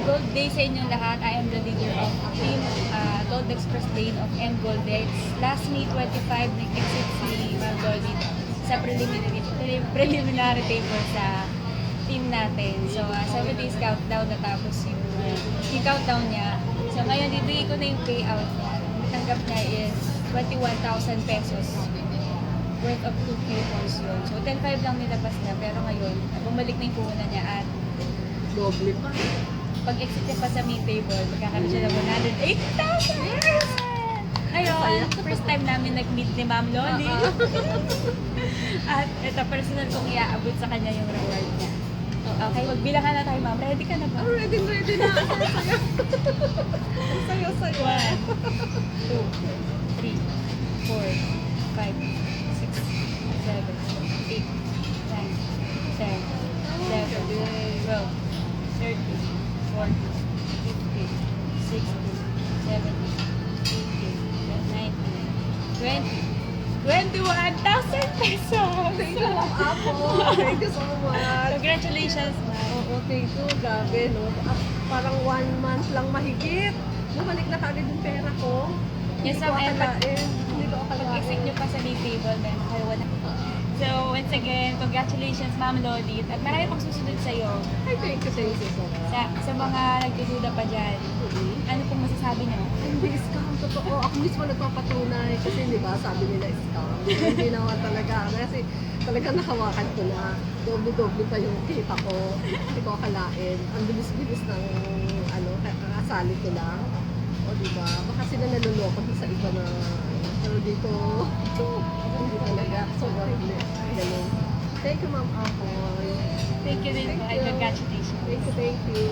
Gold Day sa inyong lahat. I am the leader of Team Gold Express Lane of M Goldex. Last May 25, nag-exit si Ma'am Dolly sa preliminary table sa team natin. So, 7 days countdown natapos yung countdown niya. So, ngayon, ibigay ko na yung payout niya. Tanggap niya is 21,000 pesos worth of 2K points yun. So, 10,500 lang nilabas na. Pero ngayon, bumalik na yung puhunan niya at Doble pa. pag-exit niya pa sa main table, magkakaroon siya ng 108,000! Yes! Ayun, first time namin nag-meet ni Ma'am Loli. At ito, personal kong iaabot sa kanya yung reward niya. Okay, magbilangan na tayo, Ma'am. Ready ka na ba? Ready na. Ang sayo-sayo. 1, 2, 3, 4, 5, 6, 7, 8, 9, 10, 11, 12, 13, 14, 15, 16, 17, 18, 19, 21,000 pesos! Thank you, Ma'am Apo. Thank you so much. Congratulations, Ma'am. Oo, thank you. Grabe, no? Parang 1 month lang mahigit. Bumalik na kagad yung pera ko. Yes, Hindi ko ma'am. akalain. Hindi ko Pag-exit akalain. nyo pa sa main table, then nakaluwa na. So, once again, congratulations, Ma'am Lodit. At marami pang susunod sa'yo. Ay, thank you so much. Sa mga nagdududa pa dyan. Ano pong masasabi nyo? Hindi scam, totoo. Ako mismo nagpapatunay kasi di ba sabi nila scam. Hindi naman talaga. Kasi talaga nakawakan ko na. Doble-doble pa yung kita ko. Hindi ko akalain. Ang bilis-bilis ng kakasali ko lang. O di ba? Baka sila naluloko sa iba na pero dito hindi talaga. Sobrang hindi. Ganun. Thank you, Ma'am Apoy. Thank you din po. Thank And you. congratulations. Thank you.